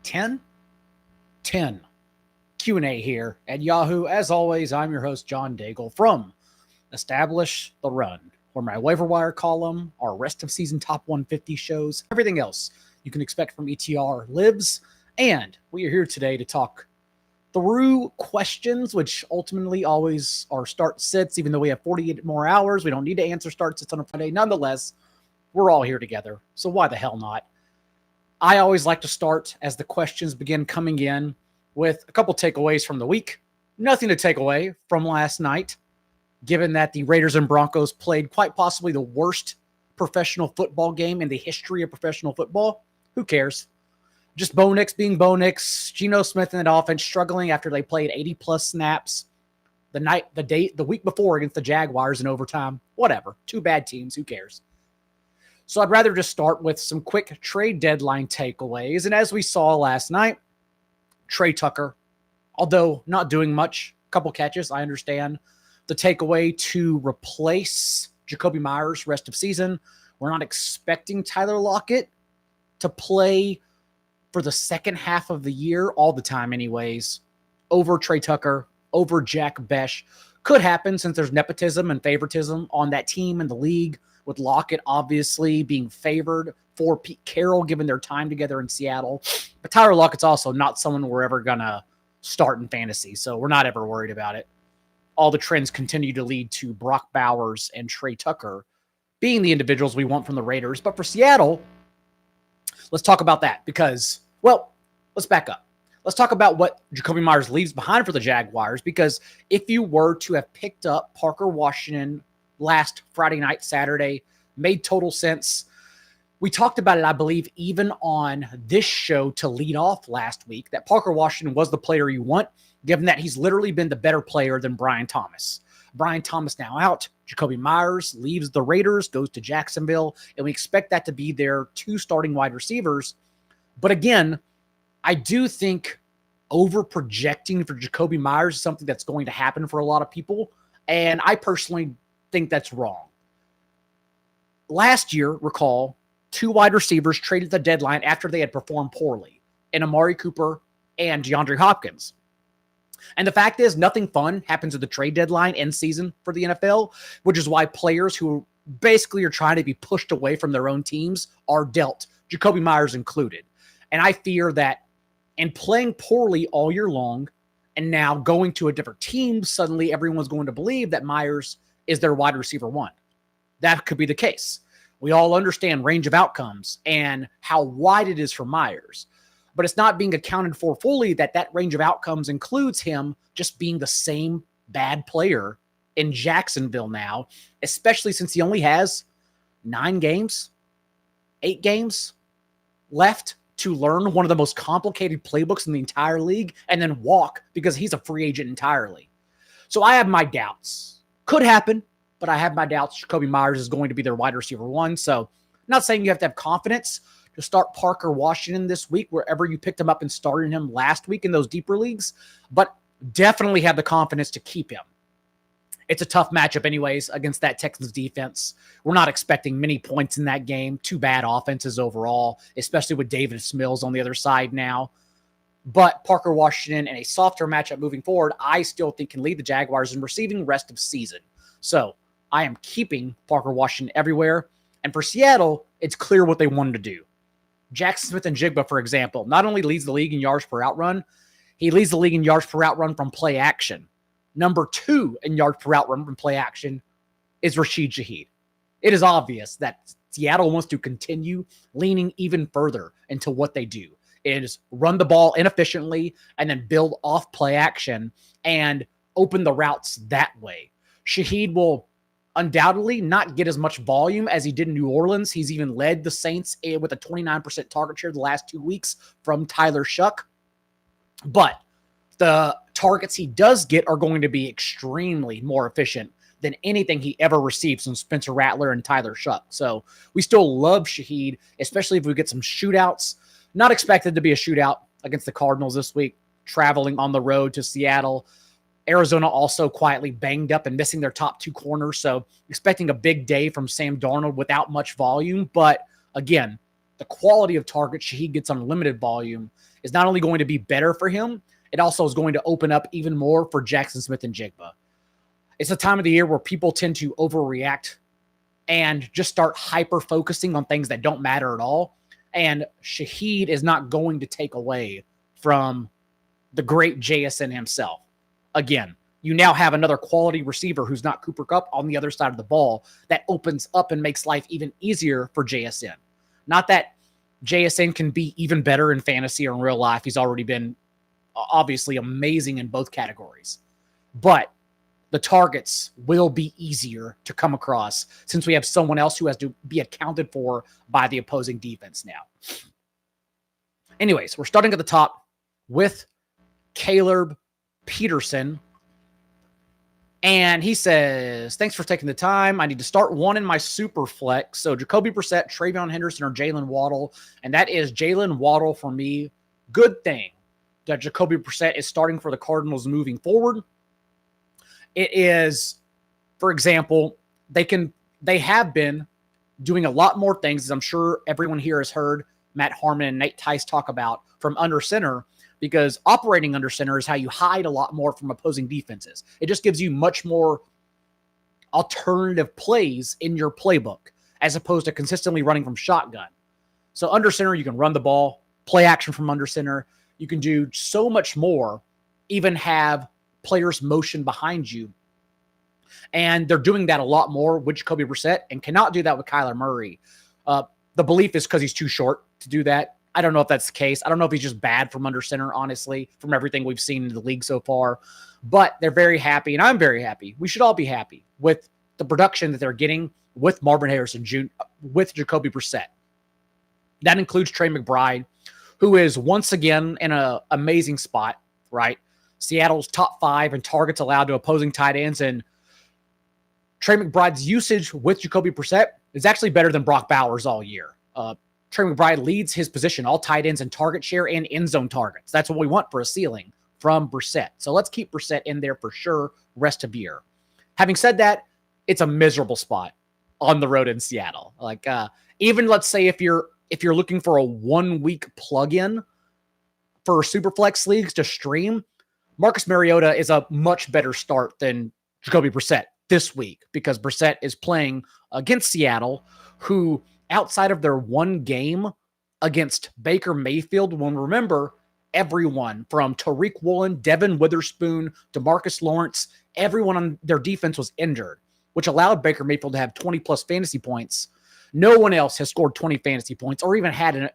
10? 10. Q&A here at Yahoo. As always, I'm your host, John Daigle from Establish the Run, where my waiver wire column, our rest of season top 150 shows, everything else you can expect from ETR lives. And we are here today to talk through questions, which ultimately always are start sits, even though we have 48 more hours. We don't need to answer start sits on a Friday. Nonetheless, we're all here together, so why the hell not? I always like to start as the questions begin coming in with a couple takeaways from the week. Nothing to take away from last night, given that the Raiders and Broncos played quite possibly the worst professional football game in the history of professional football. Who cares? Just Bo Nix being Bo Nix, Geno Smith in that offense struggling after they played 80-plus snaps the week before against the Jaguars in overtime. Whatever. Two bad teams. Who cares? So I'd rather just start with some quick trade deadline takeaways. And as we saw last night, Trey Tucker, although not doing much, a couple catches, I understand. The takeaway to replace Jakobi Meyers rest of season. We're not expecting Tyler Lockett to play for the second half of the year, all the time anyways, over Trey Tucker, over Jack Besh. Could happen since there's nepotism and favoritism on that team and the league, with Lockett obviously being favored for Pete Carroll given their time together in Seattle. But Tyler Lockett's also not someone we're ever going to start in fantasy, so we're not ever worried about it. All the trends continue to lead to Brock Bowers and Trey Tucker being the individuals we want from the Raiders. But for Seattle, let's talk about that because, well, let's back up. Let's talk about what Jakobi Meyers leaves behind for the Jaguars, because if you were to have picked up Parker Washington last Friday night, Saturday, made total sense. We talked about it, I believe, even on this show to lead off last week, that Parker Washington was the player you want, given that he's literally been the better player than Brian Thomas. Brian Thomas now out. Jakobi Meyers leaves the Raiders, goes to Jacksonville, and we expect that to be their two starting wide receivers. But again, I do think over-projecting for Jakobi Meyers is something that's going to happen for a lot of people, and I personally think that's wrong. Last year, recall, two wide receivers traded the deadline after they had performed poorly, in Amari Cooper and DeAndre Hopkins. And the fact is, nothing fun happens at the trade deadline end season for the NFL, which is why players who basically are trying to be pushed away from their own teams are dealt, Jakobi Meyers included. And I fear that in playing poorly all year long and now going to a different team, suddenly everyone's going to believe that Meyers is their wide receiver one. That could be the case. We all understand range of outcomes and how wide it is for Meyers, but it's not being accounted for fully that range of outcomes includes him just being the same bad player in Jacksonville now, especially since he only has 8 games left to learn one of the most complicated playbooks in the entire league and then walk because he's a free agent entirely. So I have my doubts. Could happen, but I have my doubts Jakobi Meyers is going to be their wide receiver one. So I'm not saying you have to have confidence to start Parker Washington this week, wherever you picked him up and started him last week in those deeper leagues, but definitely have the confidence to keep him. It's a tough matchup anyways against that Texans defense. We're not expecting many points in that game. Two bad offenses overall, especially with Davis Mills on the other side now. But Parker Washington in a softer matchup moving forward, I still think can lead the Jaguars in receiving rest of season. So I am keeping Parker Washington everywhere. And for Seattle, it's clear what they wanted to do. Jackson Smith and Jigba, for example, not only leads the league in yards per out run, he leads the league in yards per out run from play action. Number 2 in yards per out run from play action is Rashid Shaheed. It is obvious that Seattle wants to continue leaning even further into what they do. It is run the ball inefficiently and then build off play action and open the routes that way. Shaheed will undoubtedly not get as much volume as he did in New Orleans. He's even led the Saints with a 29% target share the last 2 weeks from Tyler Shuck. But the targets he does get are going to be extremely more efficient than anything he ever received from Spencer Rattler and Tyler Shuck. So we still love Shaheed, especially if we get some shootouts. Not expected to be a shootout against the Cardinals this week, traveling on the road to Seattle. Arizona also quietly banged up and missing their top 2 corners. So expecting a big day from Sam Darnold without much volume. But again, the quality of targets Shaheed gets on limited volume is not only going to be better for him, it also is going to open up even more for Jackson Smith and Jigba. It's a time of the year where people tend to overreact and just start hyper-focusing on things that don't matter at all. And Shaheed is not going to take away from the great JSN himself. Again, you now have another quality receiver who's not Cooper Kupp on the other side of the ball that opens up and makes life even easier for JSN. Not that JSN can be even better in fantasy or in real life. He's already been obviously amazing in both categories. But the targets will be easier to come across since we have someone else who has to be accounted for by the opposing defense now. Anyways, we're starting at the top with Caleb Peterson. And he says, thanks for taking the time. I need to start one in my Superflex. So Jacoby Brissett, Travion Henderson, or Jalen Waddle. And that is Jalen Waddle for me. Good thing that Jacoby Brissett is starting for the Cardinals moving forward. It is, for example, they have been doing a lot more things, as I'm sure everyone here has heard Matt Harmon and Nate Tice talk about, from under center, because operating under center is how you hide a lot more from opposing defenses. It just gives you much more alternative plays in your playbook as opposed to consistently running from shotgun. So under center, you can run the ball, play action from under center. You can do so much more, even have players motion behind you. And they're doing that a lot more with Jacoby Brissett and cannot do that with Kyler Murray. The belief is because he's too short to do that. I don't know if that's the case. I don't know if he's just bad from under center, honestly, from everything we've seen in the league so far. But they're very happy, and I'm very happy. We should all be happy with the production that they're getting with Marvin Harrison Jr., with Jacoby Brissett. That includes Trey McBride, who is once again in an amazing spot, right? Seattle's top 5 in targets allowed to opposing tight ends, and Trey McBride's usage with Jacoby Brissett is actually better than Brock Bowers all year. Trey McBride leads his position, all tight ends in target share and end zone targets. That's what we want for a ceiling from Brissett. So let's keep Brissett in there for sure rest of year. Having said that, it's a miserable spot on the road in Seattle. Like even let's say if you're looking for a 1 week plug-in for Superflex leagues to stream, Marcus Mariota is a much better start than Jacoby Brissett this week because Brissett is playing against Seattle, who outside of their one game against Baker Mayfield, when remember, everyone from Tariq Woolen, Devin Witherspoon, DeMarcus Lawrence, everyone on their defense was injured, which allowed Baker Mayfield to have 20-plus fantasy points. No one else has scored 20 fantasy points or even had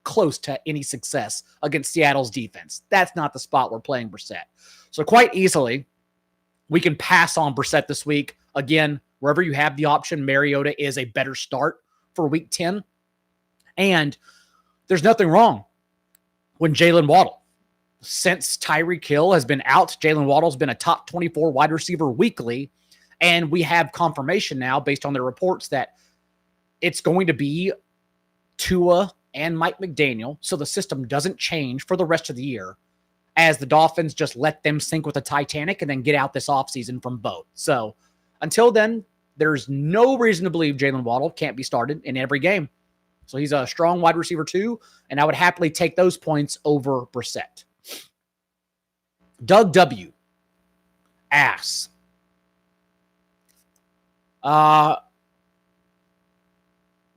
close to any success against Seattle's defense. That's not the spot we're playing Brissett. So quite easily, we can pass on Brissett this week. Again, wherever you have the option, Mariota is a better start for week 10. And there's nothing wrong when Jalen Waddle. Since Tyreek Hill has been out, Jalen Waddle's been a top 24 wide receiver weekly. And we have confirmation now based on their reports that it's going to be Tua and Mike McDaniel. So the system doesn't change for the rest of the year as the Dolphins just let them sink with the Titanic and then get out this offseason from both. So until then, there's no reason to believe Jalen Waddle can't be started in every game. So he's a strong wide receiver too, and I would happily take those points over Brissett. Doug W. asks,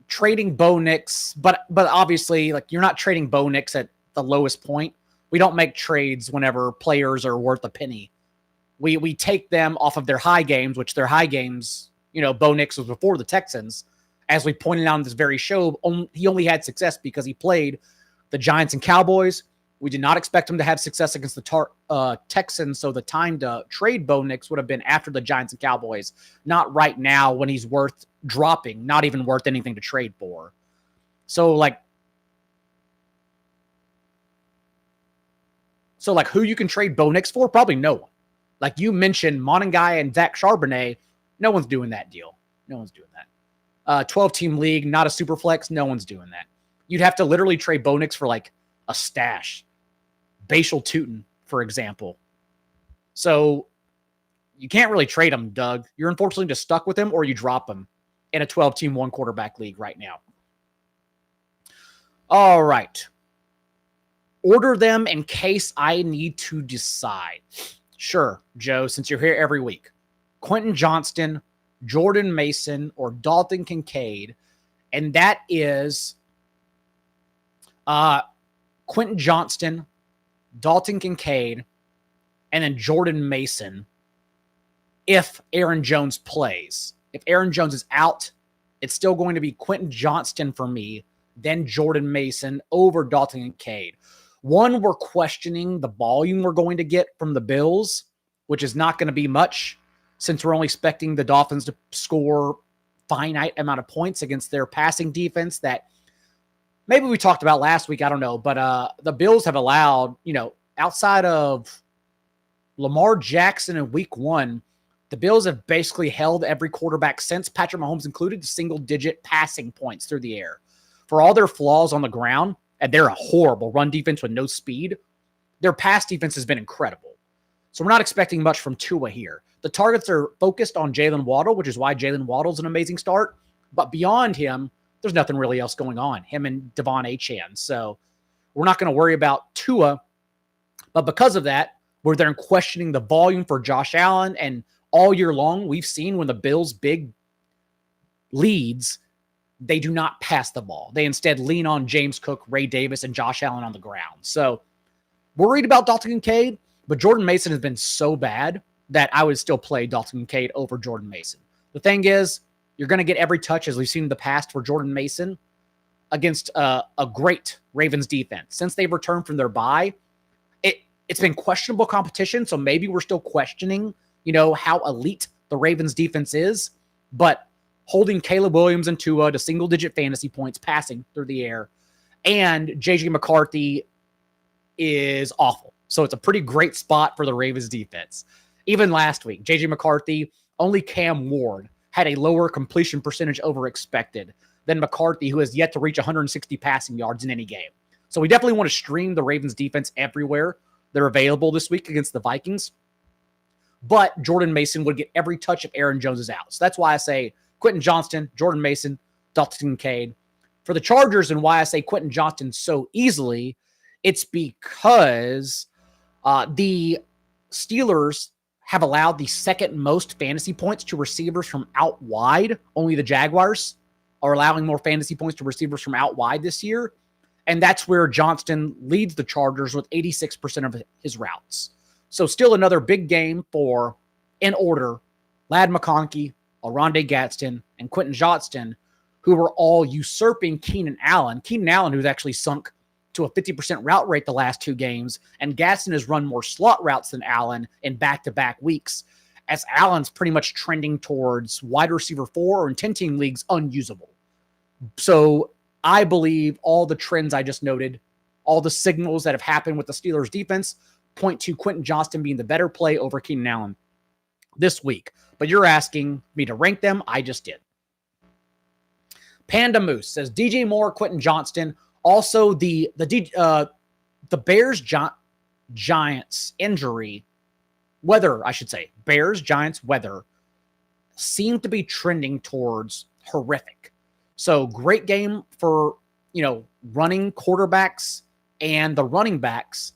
trading Bo Nix, but obviously, like you're not trading Bo Nix at the lowest point. We don't make trades whenever players are worth a penny. We take them off of their high games, which their high games, Bo Nix was before the Texans. As we pointed out on this very show, he only had success because he played the Giants and Cowboys. We did not expect him to have success against the Texans, so the time to trade Bo Nix would have been after the Giants and Cowboys, not right now when he's worth dropping, not even worth anything to trade for. So who you can trade Bo Nix for? Probably no one. Like you mentioned, Monangai and Zach Charbonnet, no one's doing that deal. No one's doing that. 12-team league, not a super flex. No one's doing that. You'd have to literally trade Bo Nix for like a stash. Bashal Tootin, for example. So you can't really trade him, Doug. You're unfortunately just stuck with him or you drop him in a 12-team one-quarterback league right now. All right. Order them in case I need to decide. Sure, Joe, since you're here every week. Quentin Johnston, Jordan Mason, or Dalton Kincaid. And that is Quentin Johnston, Dalton Kincaid, and then Jordan Mason if Aaron Jones plays. If Aaron Jones is out, it's still going to be Quentin Johnston for me, then Jordan Mason over Dalton Kincaid. One, we're questioning the volume we're going to get from the Bills, which is not going to be much since we're only expecting the Dolphins to score finite amount of points against their passing defense that maybe we talked about last week. I don't know. But the Bills have allowed, outside of Lamar Jackson in week 1, the Bills have basically held every quarterback since, Patrick Mahomes included, single-digit passing points through the air. For all their flaws on the ground, and they're a horrible run defense with no speed, their pass defense has been incredible. So we're not expecting much from Tua here. The targets are focused on Jalen Waddle, which is why Jalen Waddle's an amazing start. But beyond him, there's nothing really else going on, him and Devon Achane. So we're not going to worry about Tua. But because of that, we're there questioning the volume for Josh Allen. And all year long, we've seen when the Bills' big leads, they do not pass the ball. They instead lean on James Cook, Ray Davis, and Josh Allen on the ground. So worried about Dalton Kincaid, but Jordan Mason has been so bad that I would still play Dalton Kincaid over Jordan Mason. The thing is, you're going to get every touch, as we've seen in the past for Jordan Mason, against a great Ravens defense. Since they've returned from their bye, it's been questionable competition, so maybe we're still questioning, how elite the Ravens defense is, but holding Caleb Williams and Tua to single-digit fantasy points passing through the air, and J.J. McCarthy is awful. So it's a pretty great spot for the Ravens defense. Even last week, J.J. McCarthy, only Cam Ward had a lower completion percentage over expected than McCarthy, who has yet to reach 160 passing yards in any game. So we definitely want to stream the Ravens defense everywhere they're available this week against the Vikings. But Jordan Mason would get every touch if Aaron Jones is out. So that's why I say Quentin Johnston, Jordan Mason, Dalton Kincaid. For the Chargers, and why I say Quentin Johnston so easily, it's because the Steelers have allowed the second most fantasy points to receivers from out wide. Only the Jaguars are allowing more fantasy points to receivers from out wide this year. And that's where Johnston leads the Chargers with 86% of his routes. So still another big game for, in order, Ladd McConkey, Oronde Gadsden, and Quentin Johnston, who were all usurping Keenan Allen. Keenan Allen, who's actually sunk to a 50% route rate the last 2 games, and Gadsden has run more slot routes than Allen in back-to-back weeks, as Allen's pretty much trending towards wide receiver 4 or in 10-team leagues unusable. So I believe all the trends I just noted, all the signals that have happened with the Steelers defense point to Quentin Johnston being the better play over Keenan Allen this week. But you're asking me to rank them. I just did. Panda Moose says DJ Moore, Quentin Johnston. Also, the Bears Giants injury, Bears Giants weather seem to be trending towards horrific. So great game for, running quarterbacks and the running backs,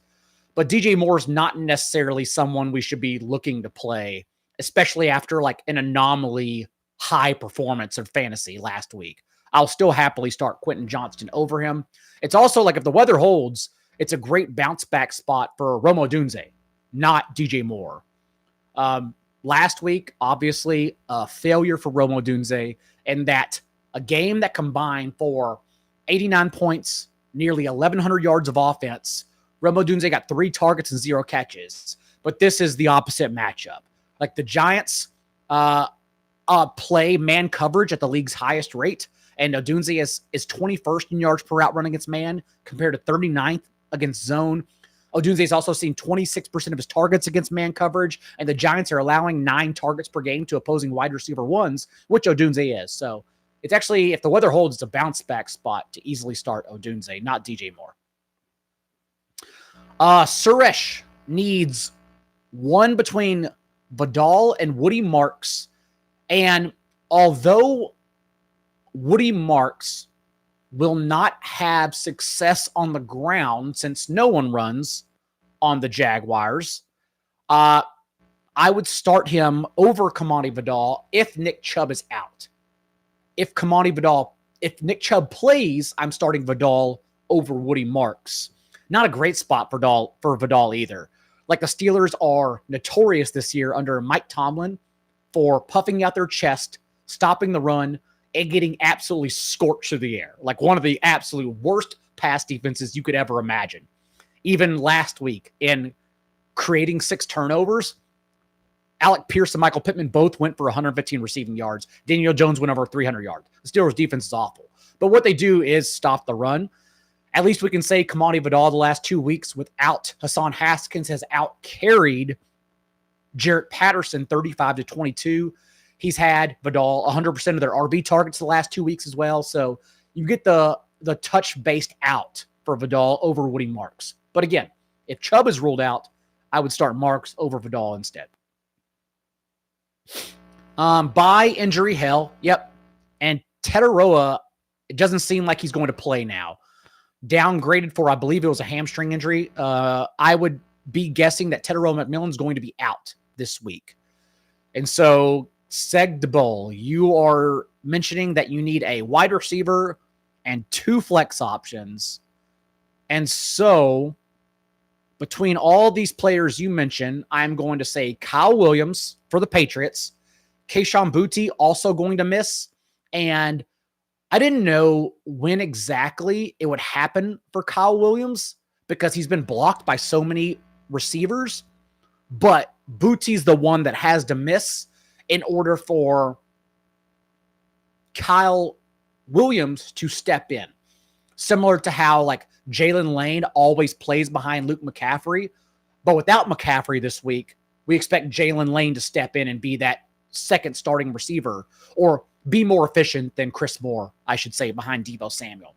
but DJ Moore is not necessarily someone we should be looking to play, especially after like an anomaly high performance of fantasy last week. I'll still happily start Quentin Johnston over him. It's also like if the weather holds, it's a great bounce back spot for Rome Odunze, not DJ Moore. Last week, obviously, a failure for Rome Odunze, and that a game that combined for 89 points, nearly 1,100 yards of offense. Rome Odunze got 3 targets and 0 catches. But this is the opposite matchup. Like the Giants play man coverage at the league's highest rate, and Odunze is 21st in yards per route run against man compared to 39th against zone. Odunze has also seen 26% of his targets against man coverage, and the Giants are allowing 9 targets per game to opposing wide receiver ones, which Odunze is. So it's actually, if the weather holds, it's a bounce back spot to easily start Odunze, not DJ Moore. Suresh needs one between Vidal and Woody Marks. And although Woody Marks will not have success on the ground since no one runs on the Jaguars. I would start him over Kamani Vidal if Nick Chubb is out. If Nick Chubb plays, I'm starting Vidal over Woody Marks. Not a great spot for Vidal either. Like, the Steelers are notorious this year under Mike Tomlin for puffing out their chest, stopping the run, and getting absolutely scorched through the air. Like, one of the absolute worst pass defenses you could ever imagine. Even last week, in creating 6 turnovers, Alec Pierce and Michael Pittman both went for 115 receiving yards. Daniel Jones went over 300 yards. The Steelers' defense is awful. But what they do is stop the run. At least we can say Kamani Vidal the last 2 weeks without Hassan Haskins has out-carried Jarrett Patterson 35-22. He's had Vidal 100% of their RB targets the last 2 weeks as well. So you get the touch-based out for Vidal over Woody Marks. But again, if Chubb is ruled out, I would start Marks over Vidal instead. By injury hell, yep. And Tetaroa, it doesn't seem like he's going to play now. Downgraded for, I believe it was a hamstring injury. I would be guessing that Tetaroa McMillan's going to be out this week. And so, Seg DeBoll, you are mentioning that you need a wide receiver and 2 flex options. And so, between all these players you mentioned, I'm going to say Kyle Williams for the Patriots, Kayshon Boutte also going to miss, and I didn't know when exactly it would happen for Kyle Williams because he's been blocked by so many receivers, but Boutte's the one that has to miss in order for Kyle Williams to step in. Similar to how, like, Jalen Lane always plays behind Luke McCaffrey, but without McCaffrey this week, we expect Jalen Lane to step in and be that second starting receiver, or be more efficient than Chris Moore, I should say, behind Deebo Samuel.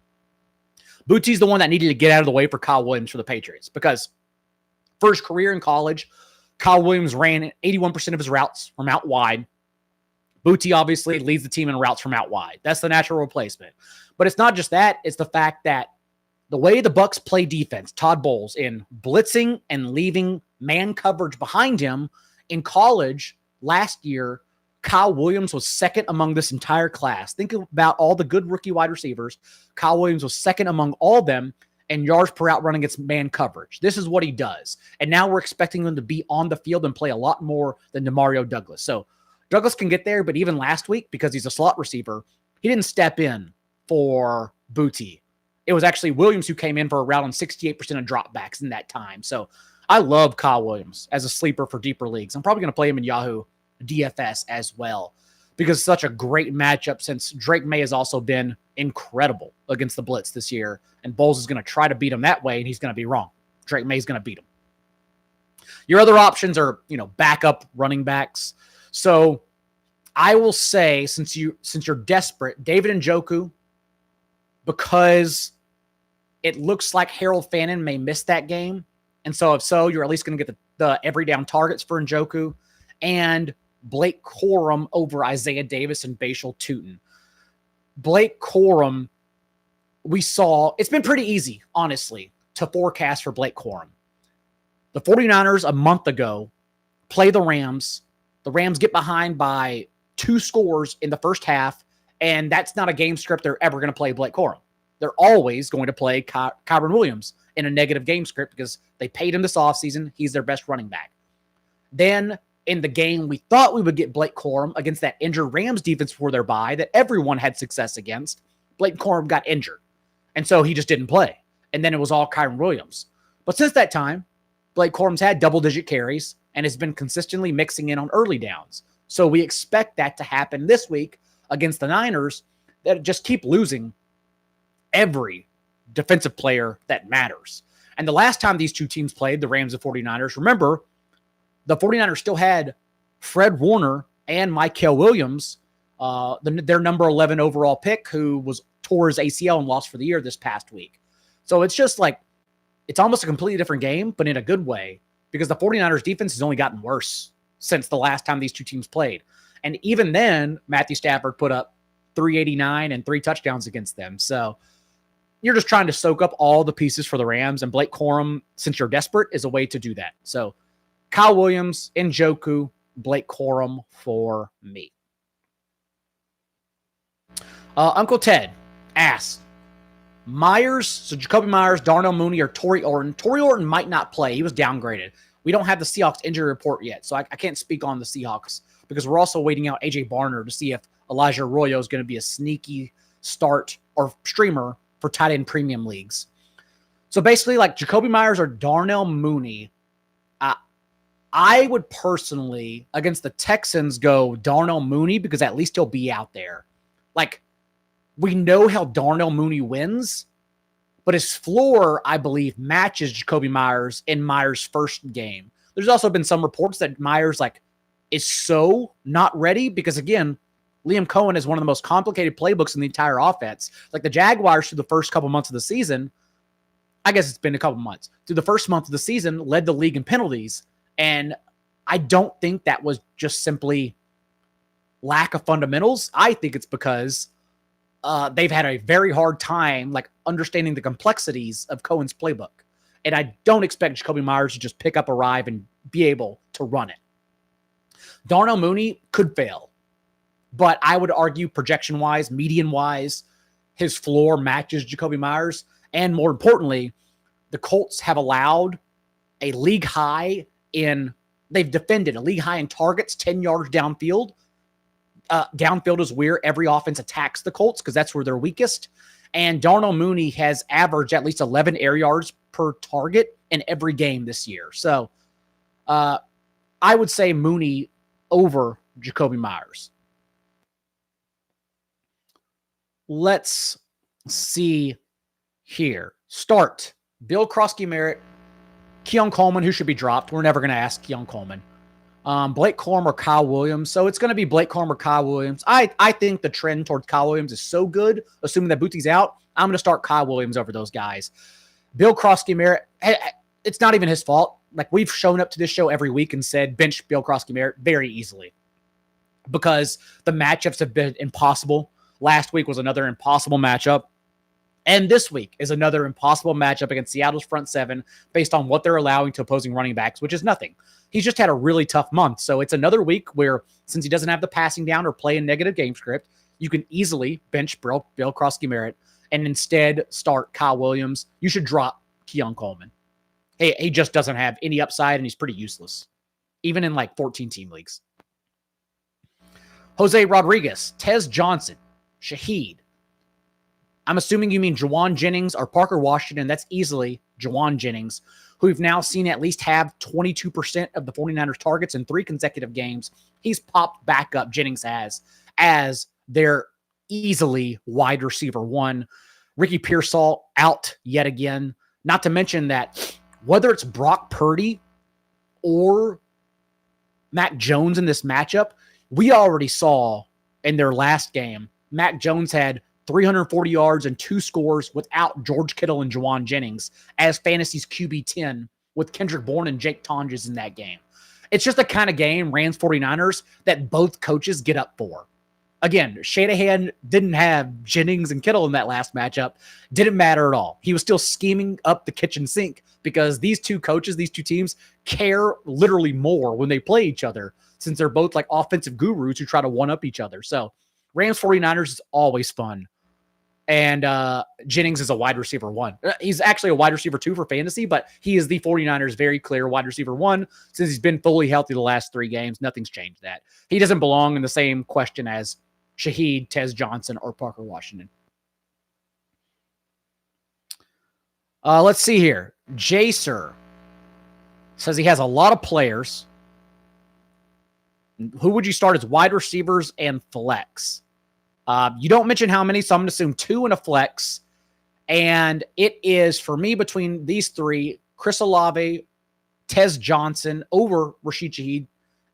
Boutte's the one that needed to get out of the way for Kyle Williams for the Patriots, because for his career in college, Kyle Williams ran 81% of his routes from out wide. Boutte obviously leads the team in routes from out wide. That's the natural replacement. But it's not just that. It's the fact that the way the Bucs play defense, Todd Bowles, in blitzing and leaving man coverage behind him in college last year, Kyle Williams was second among this entire class. Think about all the good rookie wide receivers. Kyle Williams was second among all of them in yards per out run against man coverage. This is what he does. And now we're expecting him to be on the field and play a lot more than Demario Douglas. So Douglas can get there, but even last week, because he's a slot receiver, he didn't step in for Boutte. It was actually Williams who came in for a route on 68% of dropbacks in that time. So I love Kyle Williams as a sleeper for deeper leagues. I'm probably going to play him in Yahoo DFS as well, because it's such a great matchup, since Drake May has also been incredible against the blitz this year, and Bowles is going to try to beat him that way, and he's going to be wrong. Drake May is going to beat him. Your other options are, backup running backs. So I will say, since you're desperate, David Njoku, because it looks like Harold Fannin may miss that game, and so if so, you're at least going to get the every down targets for Njoku, and Blake Corum over Isaiah Davis and Bashal Tutin. Blake Corum, we saw, it's been pretty easy, honestly, to forecast for Blake Corum. The 49ers a month ago play the Rams. The Rams get behind by 2 scores in the first half, and that's not a game script they're ever going to play Blake Corum. They're always going to play Kyren Williams in a negative game script because they paid him this offseason. He's their best running back. Then in the game we thought we would get Blake Corum against that injured Rams defense before their bye that everyone had success against, Blake Corum got injured. And so he just didn't play. And then it was all Kyren Williams. But since that time, Blake Corum's had double-digit carries and has been consistently mixing in on early downs. So we expect that to happen this week against the Niners, that just keep losing every defensive player that matters. And the last time these two teams played, the Rams and 49ers, remember, the 49ers still had Fred Warner and Mykel Williams, their number 11 overall pick, who tore his ACL and lost for the year this past week. So it's just like, it's almost a completely different game, but in a good way, because the 49ers defense has only gotten worse since the last time these two teams played. And even then, Matthew Stafford put up 389 and 3 touchdowns against them. So you're just trying to soak up all the pieces for the Rams, and Blake Corum, since you're desperate, is a way to do that. So Kyle Williams, Njoku, Blake Corum for me. Uncle Ted asks, Myers, so Jacoby Myers, Darnell Mooney, or Torrey Orton. Torrey Orton might not play. He was downgraded. We don't have the Seahawks injury report yet, so I can't speak on the Seahawks because we're also waiting out A.J. Barner to see if Elijah Arroyo is going to be a sneaky start or streamer for tight end premium leagues. So basically, like Jacoby Myers or Darnell Mooney, I would personally, against the Texans, go Darnell Mooney because at least he'll be out there. Like, we know how Darnell Mooney wins, but his floor, I believe, matches Jacoby Myers in Myers' first game. There's also been some reports that Myers is so not ready because, again, Liam Cohen is one of the most complicated playbooks in the entire offense. Like the Jaguars through the first couple months of the season, I guess it's been a couple months, through the first month of the season, led the league in penalties. And I don't think that was just simply lack of fundamentals. I think it's because they've had a very hard time understanding the complexities of Cohen's playbook. And I don't expect Jacoby Myers to just pick up, arrive, and be able to run it. Darnell Mooney could fail, but I would argue projection-wise, median-wise, his floor matches Jacoby Myers. And more importantly, the Colts have allowed a league high they've defended a league high in targets 10 yards downfield. Downfield is where every offense attacks the Colts because that's where they're weakest. And Darnell Mooney has averaged at least 11 air yards per target in every game this year. So I would say Mooney over Jacoby Myers. Let's see here. Start. Bill Krosky-Merritt, Keon Coleman, who should be dropped. We're never going to ask Keon Coleman. Blake Corum or Kyle Williams. So it's going to be Blake Corum or Kyle Williams. I think the trend towards Kyle Williams is so good, assuming that Bootie's out. I'm going to start Kyle Williams over those guys. Bill Krosky-Merritt, it's not even his fault. We've shown up to this show every week and said bench Bill Krosky-Merritt very easily because the matchups have been impossible. Last week was another impossible matchup. And this week is another impossible matchup against Seattle's front seven based on what they're allowing to opposing running backs, which is nothing. He's just had a really tough month. So it's another week where, since he doesn't have the passing down or play in negative game script, you can easily bench Bill Krosky-Merritt and instead start Kyle Williams. You should drop Keon Coleman. He just doesn't have any upside and he's pretty useless, even in 14-team leagues. Jose Rodriguez, Tez Johnson, Shaheed. I'm assuming you mean Juwan Jennings or Parker Washington. That's easily Juwan Jennings, who we've now seen at least have 22% of the 49ers targets in 3 consecutive games. He's popped back up, Jennings has, as their easily wide receiver one. Ricky Pearsall out yet again. Not to mention that whether it's Brock Purdy or Mac Jones in this matchup, we already saw in their last game, Mac Jones had 340 yards and 2 scores without George Kittle and Juwan Jennings as fantasy's QB 10 with Kendrick Bourne and Jake Tonjes in that game. It's just the kind of game, Rams 49ers, that both coaches get up for. Again, Shanahan didn't have Jennings and Kittle in that last matchup. Didn't matter at all. He was still scheming up the kitchen sink because these two coaches, these two teams care literally more when they play each other since they're both offensive gurus who try to one-up each other. So Rams 49ers is always fun. And Jennings is a wide receiver 1. He's actually a wide receiver 2 for fantasy, but he is the 49ers' very clear wide receiver 1 since he's been fully healthy the last 3 games. Nothing's changed that. He doesn't belong in the same question as Shaheed, Tez Johnson, or Parker Washington. Let's see here. Jaser says he has a lot of players. Who would you start as wide receivers and flex? You don't mention how many, so I'm going to assume 2 in a flex. And it is, for me, between these 3, Chris Olave, Tez Johnson over Rashid Shaheed,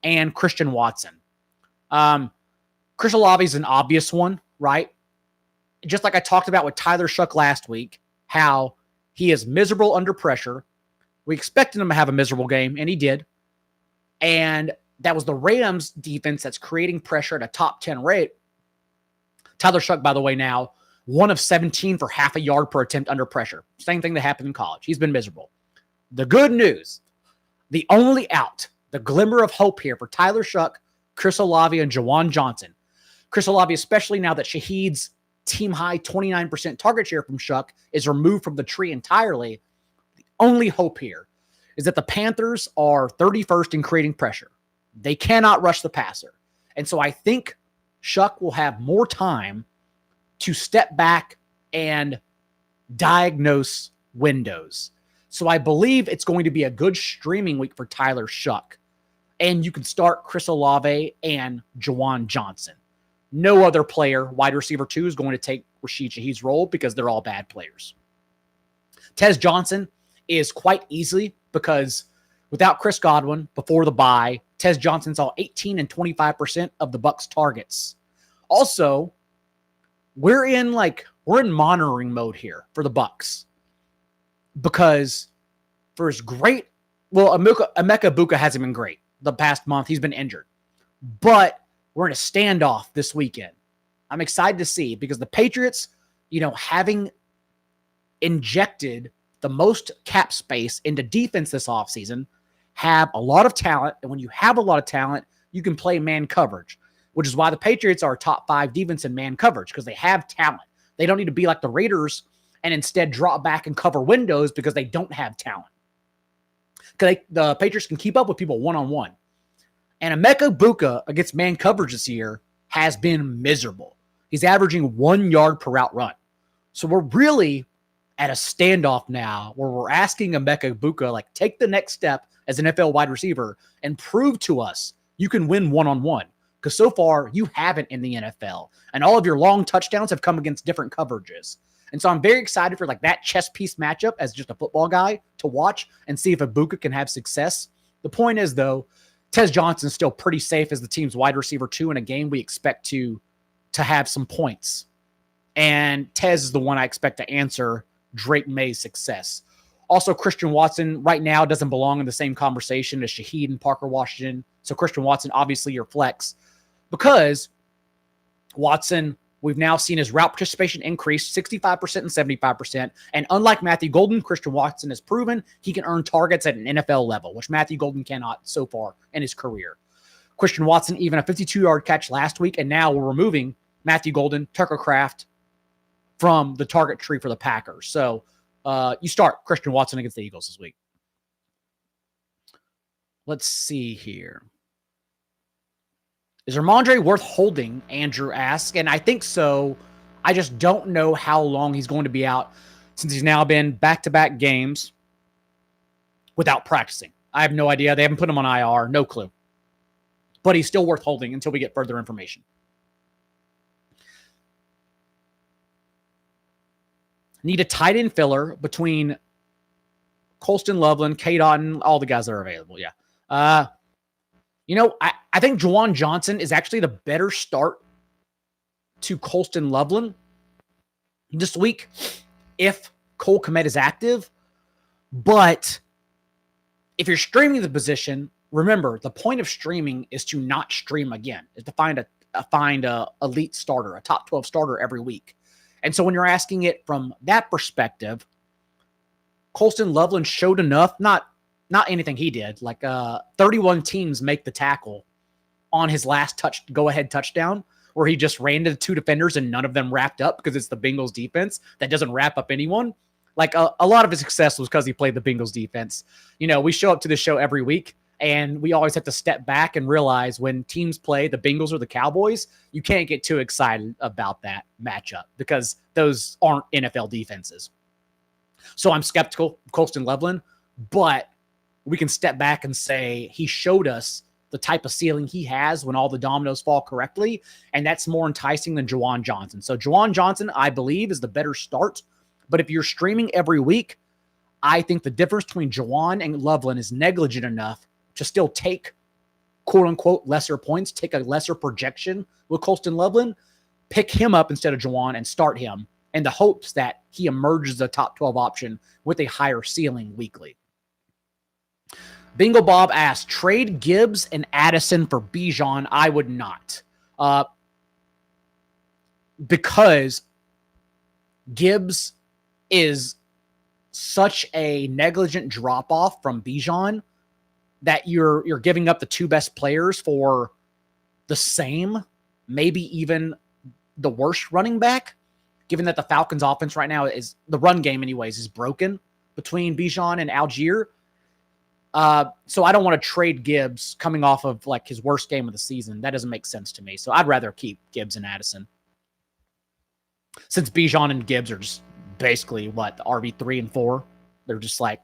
and Christian Watson. Chris Olave is an obvious one, right? Just like I talked about with Tyler Shuck last week, how he is miserable under pressure. We expected him to have a miserable game, and he did. And that was the Rams defense that's creating pressure at a top 10 rate. Tyler Shuck, by the way, now 1 of 17 for half a yard per attempt under pressure. Same thing that happened in college. He's been miserable. The good news, the only out, the glimmer of hope here for Tyler Shough, Chris Olave, and Juwan Johnson. Chris Olave, especially now that Shaheed's team-high 29% target share from Shough is removed from the tree entirely, the only hope here is that the Panthers are 31st in creating pressure. They cannot rush the passer. And so I think Shough will have more time to step back and diagnose windows. So I believe it's going to be a good streaming week for Tyler Shough. And you can start Chris Olave and Juwan Johnson. No other player, wide receiver 2, is going to take Rashid Shaheed's role because they're all bad players. Tez Johnson is quite easily because without Chris Godwin before the bye, Tez Johnson saw 18 and 25% of the Bucs targets. Also, we're in monitoring mode here for the Bucs because for as great, Emeka Egbuka hasn't been great the past month. He's been injured, but we're in a standoff this weekend. I'm excited to see because the Patriots, having injected the most cap space into defense this offseason, have a lot of talent. And when you have a lot of talent, you can play man coverage, which is why the Patriots are a top 5 defense in man coverage because they have talent. They don't need to be like the Raiders and instead drop back and cover windows because they don't have talent. Because the Patriots can keep up with people one-on-one. And Emeka Egbuka against man coverage this year has been miserable. He's averaging 1 yard per route run. So we're really at a standoff now where we're asking Emeka Egbuka, take the next step as an NFL wide receiver and prove to us you can win one-on-one. Because so far, you haven't in the NFL. And all of your long touchdowns have come against different coverages. And so I'm very excited for that chess piece matchup as just a football guy to watch and see if Egbuka can have success. The point is, though, Tez Johnson's still pretty safe as the team's wide receiver 2 in a game we expect to have some points. And Tez is the one I expect to answer Drake May's success. Also, Christian Watson right now doesn't belong in the same conversation as Shaheed and Parker Washington. So Christian Watson, obviously your flex. Because Watson, we've now seen his route participation increase 65% and 75%. And unlike Matthew Golden, Christian Watson has proven he can earn targets at an NFL level, which Matthew Golden cannot so far in his career. Christian Watson, even a 52-yard catch last week, and now we're removing Matthew Golden, Tucker Kraft from the target tree for the Packers. So you start Christian Watson against the Eagles this week. Let's see here. Is Ramondre worth holding? Andrew asks. And I think so. I just don't know how long he's going to be out since he's now been back-to-back games without practicing. I have no idea. They haven't put him on IR. No clue. But he's still worth holding until we get further information. Need a tight end filler between Colston Loveland, K. Dotton, all the guys that are available. Yeah. I think Juwan Johnson is actually the better start to Colston Loveland this week if Cole Kmet is active. But if you're streaming the position, remember, the point of streaming is to not stream again, is to find a elite starter, a top 12 starter every week. And so when you're asking it from that perspective, Colston Loveland showed enough, not anything he did, 31 teams make the tackle on his last go-ahead touchdown where he just ran to the 2 defenders and none of them wrapped up because it's the Bengals defense that doesn't wrap up anyone. A lot of his success was because he played the Bengals defense. We show up to the show every week and we always have to step back and realize when teams play the Bengals or the Cowboys, you can't get too excited about that matchup because those aren't NFL defenses. So I'm skeptical of Colston Loveland, but we can step back and say he showed us the type of ceiling he has when all the dominoes fall correctly, and that's more enticing than Juwan Johnson. So Juwan Johnson, I believe, is the better start, but if you're streaming every week, I think the difference between Juwan and Loveland is negligent enough to still take, quote-unquote, lesser points, take a lesser projection with Colston Loveland, pick him up instead of Juwan and start him in the hopes that he emerges as a top 12 option with a higher ceiling weekly. Bingo Bob asks, trade Gibbs and Addison for Bijan? I would not. Because Gibbs is such a negligent drop-off from Bijan that you're giving up the two best players for the same, maybe even the worst running back, given that the Falcons offense right now is, the run game anyways, is broken between Bijan and Algier. So I don't want to trade Gibbs coming off of like his worst game of the season. That doesn't make sense to me. So I'd rather keep Gibbs and Addison. Since Bijan and Gibbs are just basically what, the RB3 and 4, they're just like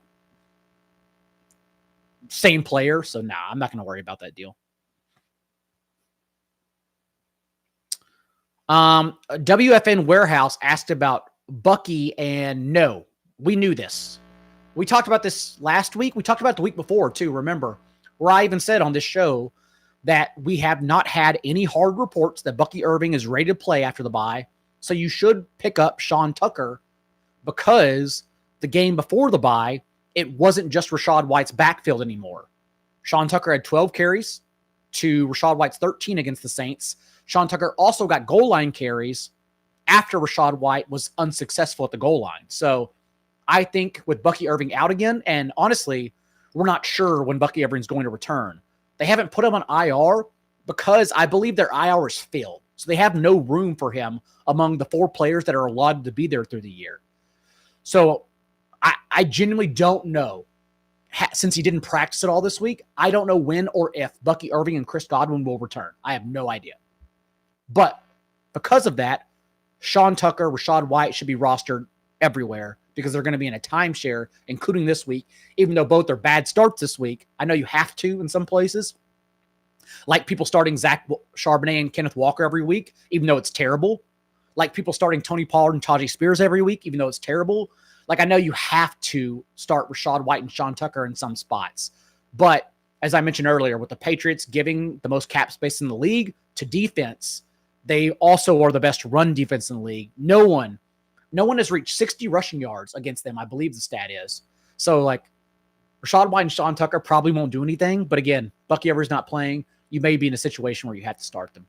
same player. So nah, I'm not going to worry about that deal. WFN Warehouse asked about Bucky, and no, we knew this. We talked about this last week. We talked about it the week before too, remember, where I even said on this show that we have not had any hard reports that Bucky Irving is ready to play after the bye. So you should pick up Sean Tucker, because the game before the bye, it wasn't just Rachaad White's backfield anymore. Sean Tucker had 12 carries to Rachaad White's 13 against the Saints. Sean Tucker also got goal line carries after Rachaad White was unsuccessful at the goal line. So I think with Bucky Irving out again, and honestly, we're not sure when Bucky Irving's going to return. They haven't put him on IR because I believe their IR is filled. So they have no room for him among the 4 players that are allowed to be there through the year. So I genuinely don't know, since he didn't practice at all this week, I don't know when or if Bucky Irving and Chris Godwin will return. I have no idea. But because of that, Sean Tucker, Rachaad White should be rostered everywhere because they're going to be in a timeshare, including this week, even though both are bad starts this week. I know you have to in some places. Like people starting Zach Charbonnet and Kenneth Walker every week, even though it's terrible. Like people starting Tony Pollard and Tajay Spears every week, even though it's terrible. Like I know you have to start Rachaad White and Sean Tucker in some spots. But as I mentioned earlier, with the Patriots giving the most cap space in the league to defense, they also are the best run defense in the league. No one has reached 60 rushing yards against them, I believe the stat is. So like Rachaad White and Sean Tucker probably won't do anything. But again, Bucky Ever's not playing. You may be in a situation where you have to start them.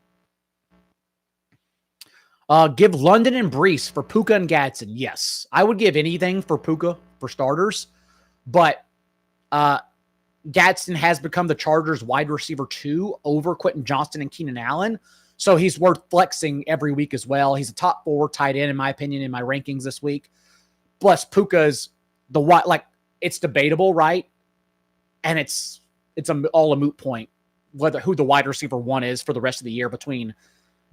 Give London and Brees for Puka and Gadsden. Yes, I would give anything for Puka for starters, but Gadsden has become the Chargers wide receiver 2 over Quentin Johnston and Keenan Allen. So he's worth flexing every week as well. He's a top 4 tight end, in my opinion, in my rankings this week. Plus Puka's it's debatable, right? And it's all a moot point who the wide receiver 1 is for the rest of the year between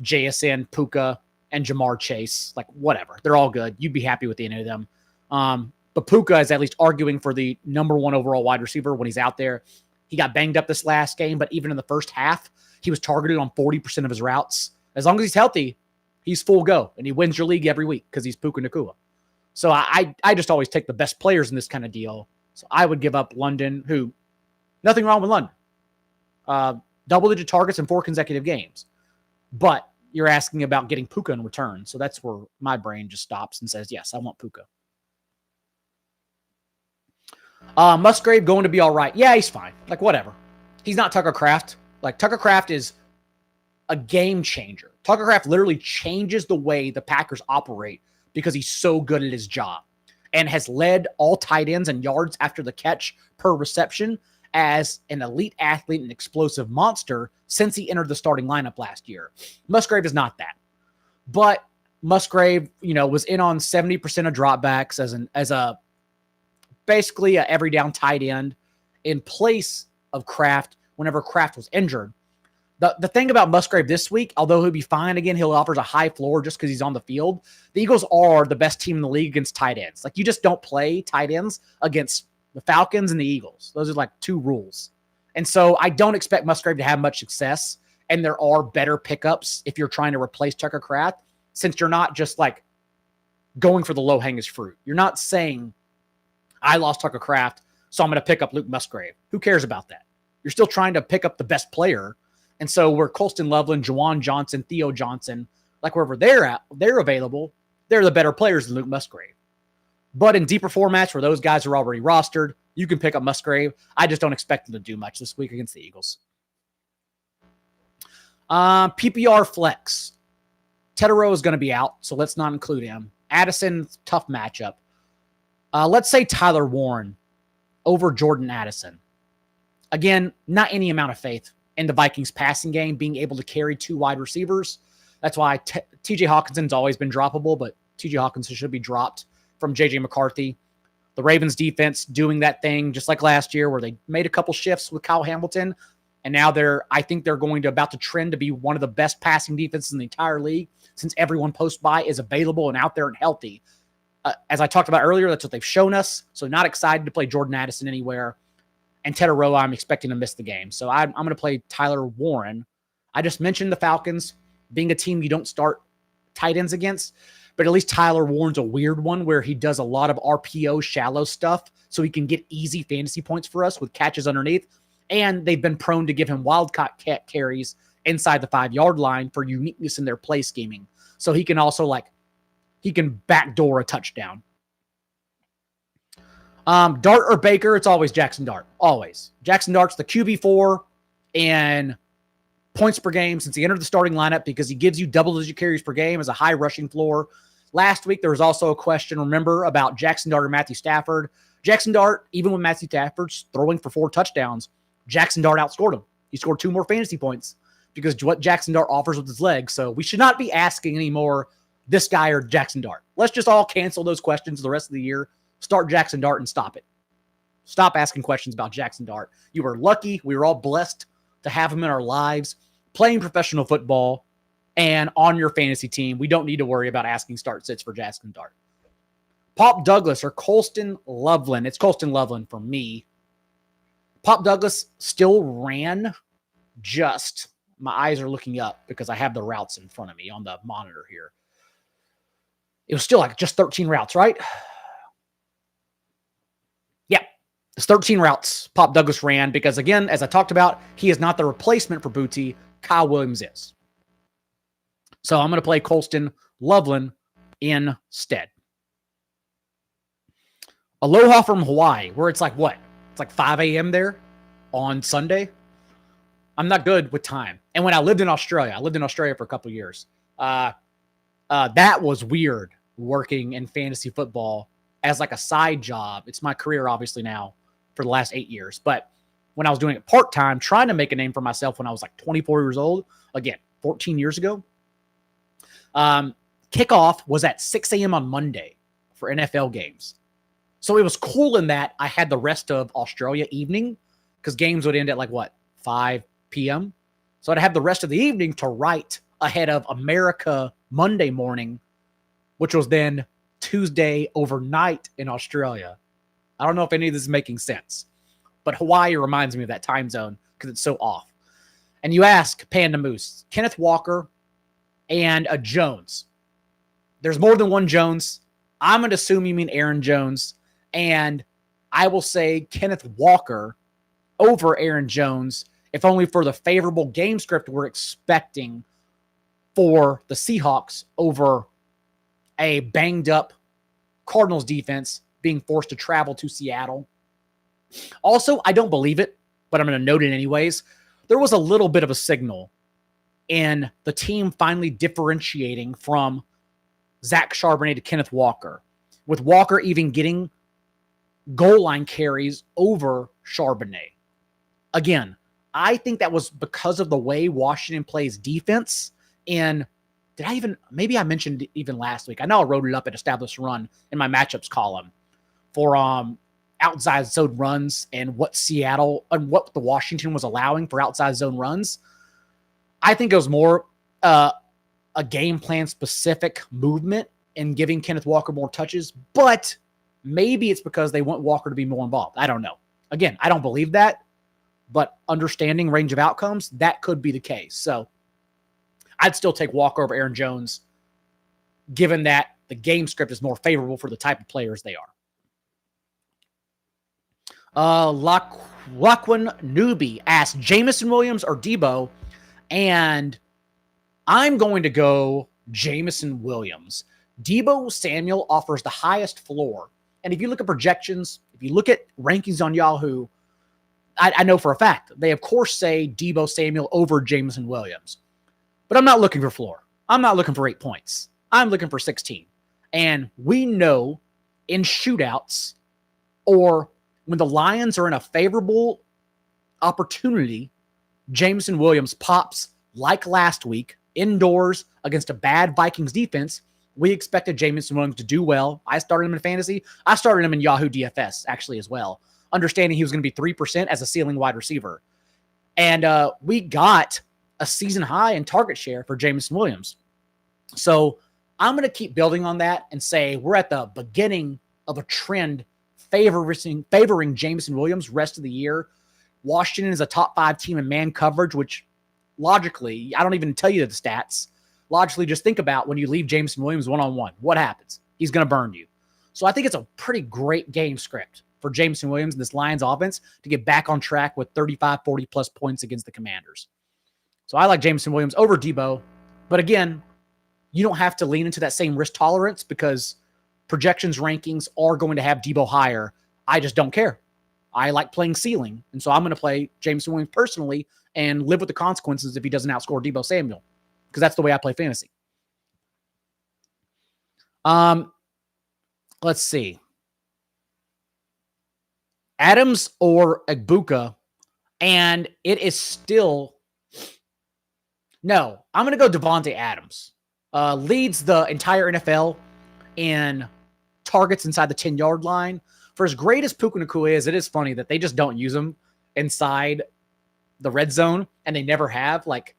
JSN, Puka, and Jamar Chase. Like whatever, they're all good. You'd be happy with any of them. But Puka is at least arguing for the number 1 overall wide receiver when he's out there. He got banged up this last game, but even in the first half, he was targeted on 40% of his routes. As long as he's healthy, he's full go, and he wins your league every week because he's Puka Nacua. So I just always take the best players in this kind of deal. So I would give up London, who, nothing wrong with London. Double-digit targets in 4 consecutive games. But you're asking about getting Puka in return. So that's where my brain just stops and says, yes, I want Puka. Musgrave going to be all right. Yeah, he's fine. Like, whatever. He's not Tucker Kraft. Like, Tucker Kraft is a game changer. Tucker Kraft literally changes the way the Packers operate because he's so good at his job and has led all tight ends and yards after the catch per reception as an elite athlete and explosive monster since he entered the starting lineup last year. Musgrave is not that. But Musgrave, was in on 70% of dropbacks as a basically a every down tight end in place of Kraft whenever Kraft was injured. The thing about Musgrave this week, although he'll be fine again, he'll offers a high floor just because he's on the field. The Eagles are the best team in the league against tight ends. Like, you just don't play tight ends against the Falcons and the Eagles. Those are like 2 rules. And so I don't expect Musgrave to have much success. And there are better pickups if you're trying to replace Tucker Kraft, since you're not just like going for the low-hanging fruit. You're not saying, I lost Tucker Kraft, so I'm going to pick up Luke Musgrave. Who cares about that? You're still trying to pick up the best player. And so where Colston Loveland, Juwan Johnson, Theo Johnson, like wherever they're available, they're the better players than Luke Musgrave. But in deeper formats where those guys are already rostered, you can pick up Musgrave. I just don't expect them to do much this week against the Eagles. PPR flex. Tetero is going to be out, so let's not include him. Addison, tough matchup. Let's say Tyler Warren over Jordan Addison. Again, not any amount of faith in the Vikings passing game being able to carry 2 wide receivers. That's why TJ Hawkinson's always been droppable, but TJ Hawkinson should be dropped from JJ McCarthy. The Ravens defense doing that thing just like last year where they made a couple shifts with Kyle Hamilton, and now I think they're going to about to trend to be one of the best passing defenses in the entire league since everyone post-bye is available and out there and healthy. As I talked about earlier, that's what they've shown us. So not excited to play Jordan Addison anywhere. And Tetaroa, I'm expecting to miss the game. So I'm going to play Tyler Warren. I just mentioned the Falcons being a team you don't start tight ends against, but at least Tyler Warren's a weird one where he does a lot of RPO shallow stuff so he can get easy fantasy points for us with catches underneath. And they've been prone to give him wildcat carries inside the 5-yard line for uniqueness in their play scheming. So he can also he can backdoor a touchdown. Dart or Baker, it's always Jackson Dart. Always. Jackson Dart's the QB4 in points per game since he entered the starting lineup because he gives you double-digit carries per game as a high rushing floor. Last week, there was also a question, remember, about Jackson Dart or Matthew Stafford. Jackson Dart, even when Matthew Stafford's throwing for 4 touchdowns, Jackson Dart outscored him. He scored 2 more fantasy points because what Jackson Dart offers with his legs. So we should not be asking anymore this guy or Jackson Dart. Let's just all cancel those questions the rest of the year. Start Jackson Dart and stop it. Stop asking questions about Jackson Dart. You were lucky. We were all blessed to have him in our lives, playing professional football and on your fantasy team. We don't need to worry about asking start sits for Jackson Dart. Pop Douglas or Colston Loveland. It's Colston Loveland for me. Pop Douglas still ran just. My eyes are looking up because I have the routes in front of me on the monitor here. It was still just 13 routes, right? Yeah, it's 13 routes Pop Douglas ran because, again, as I talked about, he is not the replacement for Booty. Kyle Williams is. So I'm going to play Colston Loveland instead. Aloha from Hawaii, where it's what? It's 5 a.m. there on Sunday. I'm not good with time. And when I lived in Australia for a couple of years. That was weird working in fantasy football as a side job. It's my career, obviously, now for the last 8 years. But when I was doing it part-time, trying to make a name for myself when I was 24 years old, again, 14 years ago, kickoff was at 6 a.m. on Monday for NFL games. So it was cool in that I had the rest of Australia evening because games would end at 5 p.m. So I'd have the rest of the evening to write ahead of America Monday morning, which was then Tuesday overnight in Australia. I don't know if any of this is making sense, but Hawaii reminds me of that time zone because it's so off. And you ask Panda Moose, Kenneth Walker and a Jones. There's more than one Jones. I'm going to assume you mean Aaron Jones. And I will say Kenneth Walker over Aaron Jones, if only for the favorable game script we're expecting for the Seahawks over a banged-up Cardinals defense being forced to travel to Seattle. Also, I don't believe it, but I'm going to note it anyways. There was a little bit of a signal in the team finally differentiating from Zach Charbonnet to Kenneth Walker, with Walker even getting goal line carries over Charbonnet. Again, I think that was because of the way Washington plays defense. And maybe I mentioned it even last week. I know I wrote it up at Established Run in my matchups column for outside zone runs and what the Washington was allowing for outside zone runs. I think it was more a game plan specific movement in giving Kenneth Walker more touches, but maybe it's because they want Walker to be more involved. I don't know. Again, I don't believe that, but understanding range of outcomes, that could be the case. So I'd still take Walker over Aaron Jones, given that the game script is more favorable for the type of players they are. Lachlan Newby asked Jameson Williams or Debo, and I'm going to go Jameson Williams. Debo Samuel offers the highest floor. And if you look at projections, if you look at rankings on Yahoo, I know for a fact, they of course say Debo Samuel over Jameson Williams. But I'm not looking for floor. I'm not looking for 8 points. I'm looking for 16. And we know in shootouts or when the Lions are in a favorable opportunity, Jameson Williams pops like last week indoors against a bad Vikings defense. We expected Jameson Williams to do well. I started him in fantasy. I started him in Yahoo DFS actually as well, understanding he was going to be 3% as a ceiling wide receiver. And we got a season high in target share for Jameson Williams. So I'm going to keep building on that and say we're at the beginning of a trend favoring Jameson Williams rest of the year. Washington is a top 5 team in man coverage, which logically, I don't even tell you the stats. Logically, just think about when you leave Jameson Williams one-on-one. What happens? He's going to burn you. So I think it's a pretty great game script for Jameson Williams and this Lions offense to get back on track with 35, 40-plus points against the Commanders. So I like Jameson Williams over Debo. But again, you don't have to lean into that same risk tolerance because projections rankings are going to have Debo higher. I just don't care. I like playing ceiling. And so I'm going to play Jameson Williams personally and live with the consequences if he doesn't outscore Debo Samuel, because that's the way I play fantasy. Let's see. Adams or Egbuka, and it is still no. I'm going to go Devontae Adams. Leads the entire NFL in targets inside the 10-yard line. For as great as Puka Nacua is, it is funny that they just don't use him inside the red zone, and they never have. Like,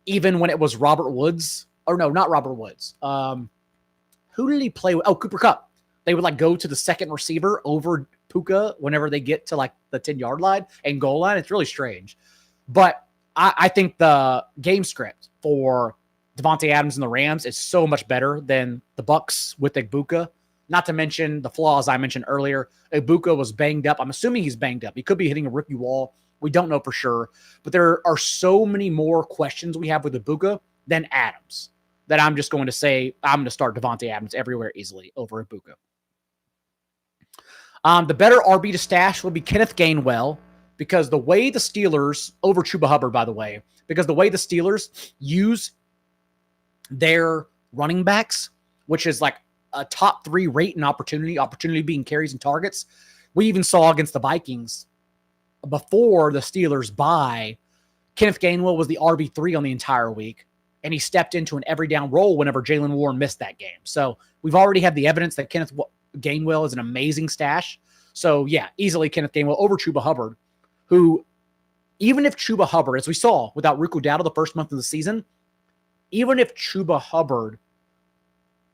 even when it was Robert Woods, or no, not Robert Woods. Who did he play with? Oh, Cooper Kupp. They would like go to the second receiver over Puka whenever they get to like the 10-yard line and goal line. It's really strange. But I think the game script for Devontae Adams and the Rams is so much better than the Bucs with Egbuka. Not to mention the flaws I mentioned earlier. Egbuka was banged up. I'm assuming he's banged up. He could be hitting a rookie wall. We don't know for sure. But there are so many more questions we have with Egbuka than Adams that I'm just going to say I'm going to start Devontae Adams everywhere easily over Egbuka. The better RB to stash will be Kenneth Gainwell, because the way the Steelers, over Chuba Hubbard, by the way, because the way the Steelers use their running backs, which is like a top 3 rate and opportunity being carries and targets. We even saw against the Vikings before the Steelers bye, Kenneth Gainwell was the RB3 on the entire week, and he stepped into an every down role whenever Jaylen Warren missed that game. So we've already had the evidence that Kenneth Gainwell is an amazing stash. So yeah, easily Kenneth Gainwell over Chuba Hubbard, who, even if Chuba Hubbard, as we saw without Rico Dowdle the first month of the season, even if Chuba Hubbard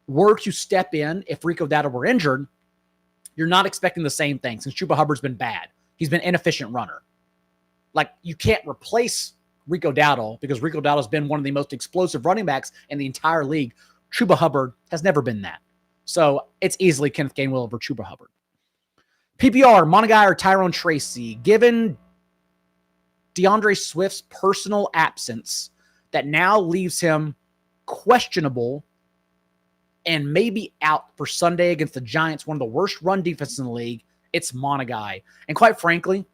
were to step in, if Rico Dowdle were injured, you're not expecting the same thing since Chuba Hubbard's been bad. He's been an inefficient runner. Like, you can't replace Rico Dowdle because Rico Dowdle's been one of the most explosive running backs in the entire league. Chuba Hubbard has never been that. So it's easily Kenneth Gainwell over Chuba Hubbard. PPR, Monagai or Tyrone Tracy. Given DeAndre Swift's personal absence that now leaves him questionable and maybe out for Sunday against the Giants, one of the worst run defenses in the league, it's Monagai. And quite frankly,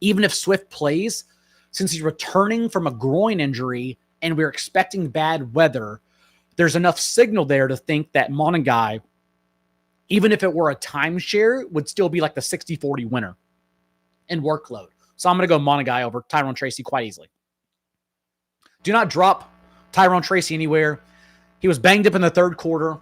even if Swift plays, since he's returning from a groin injury and we're expecting bad weather, there's enough signal there to think that Monagai, even if it were a timeshare, would still be like the 60-40 winner in workload. So I'm going to go Monagai over Tyrone Tracy quite easily. Do not drop Tyrone Tracy anywhere. He was banged up in the third quarter.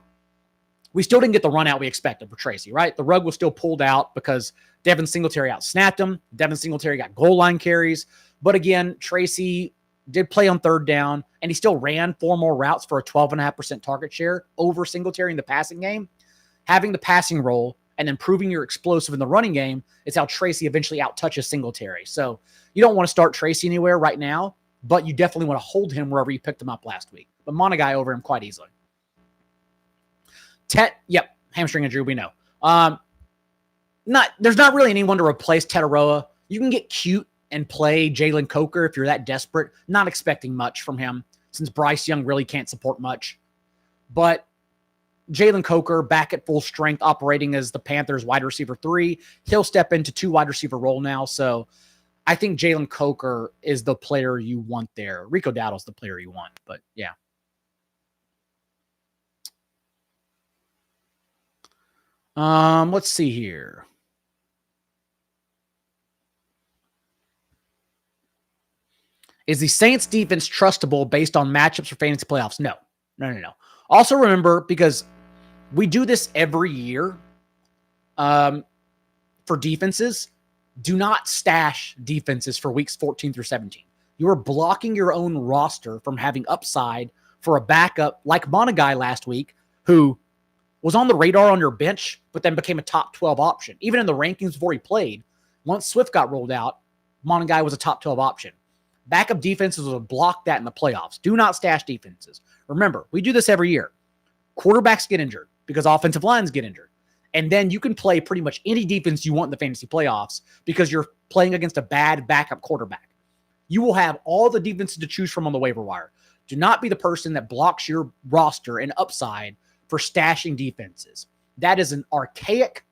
We still didn't get the run out we expected for Tracy, right? The rug was still pulled out because Devin Singletary outsnapped him. Devin Singletary got goal line carries. But again, Tracy did play on third down, and he still ran 4 more routes for a 12.5% target share over Singletary in the passing game. Having the passing role and then proving you're explosive in the running game is how Tracy eventually outtouches Singletary. So you don't want to start Tracy anywhere right now, but you definitely want to hold him wherever you picked him up last week. But Monagai over him quite easily. Yep, hamstring injury, we know. There's not really anyone to replace Tetaroa. You can get cute and play Jalen Coker if you're that desperate. Not expecting much from him since Bryce Young really can't support much. But Jalen Coker back at full strength, operating as the Panthers wide receiver 3. He'll step into 2 wide receiver role now. So I think Jalen Coker is the player you want there. Rico Dowdle's the player you want, but yeah. Let's see here. Is the Saints defense trustable based on matchups for fantasy playoffs? No. Also remember, because we do this every year for defenses, do not stash defenses for weeks 14 through 17. You are blocking your own roster from having upside for a backup like Monagai last week, who was on the radar on your bench, but then became a top 12 option. Even in the rankings before he played, once Swift got rolled out, Monagai was a top 12 option. Backup defenses will block that in the playoffs. Do not stash defenses. Remember, we do this every year. Quarterbacks get injured because offensive lines get injured. And then you can play pretty much any defense you want in the fantasy playoffs because you're playing against a bad backup quarterback. You will have all the defenses to choose from on the waiver wire. Do not be the person that blocks your roster and upside for stashing defenses. That is an archaic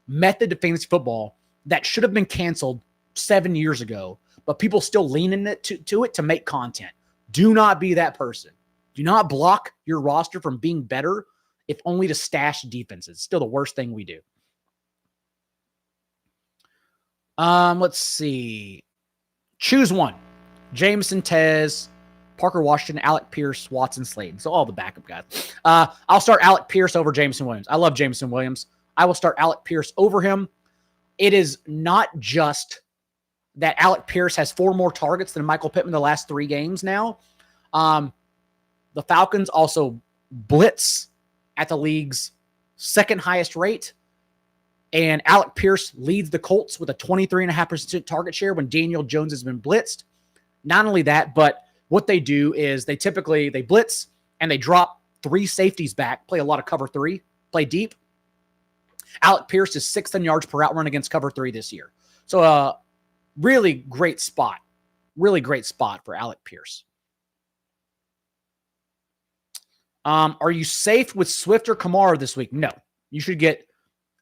method to fantasy football that should have been canceled 7 years ago, but people still lean in it to it to make content. Do not be that person. Do not block your roster from being better if only to stash defenses. It's still the worst thing we do. Let's see. Choose one. Jameson, Tez, Parker Washington, Alec Pierce, Watson, Slayton. So all the backup guys. I'll start Alec Pierce over Jameson Williams. I love Jameson Williams. I will start Alec Pierce over him. It is not just that Alec Pierce has 4 more targets than Michael Pittman the last 3 games now. The Falcons also blitz at the league's second highest rate. And Alec Pierce leads the Colts with a 23.5% target share when Daniel Jones has been blitzed. Not only that, but what they do is they blitz and they drop 3 safeties back, play a lot of cover 3, play deep. Alec Pierce is 6th in yards per out run against cover 3 this year. So really great spot. Really great spot for Alec Pierce. Are you safe with Swift or Kamara this week? No. You should get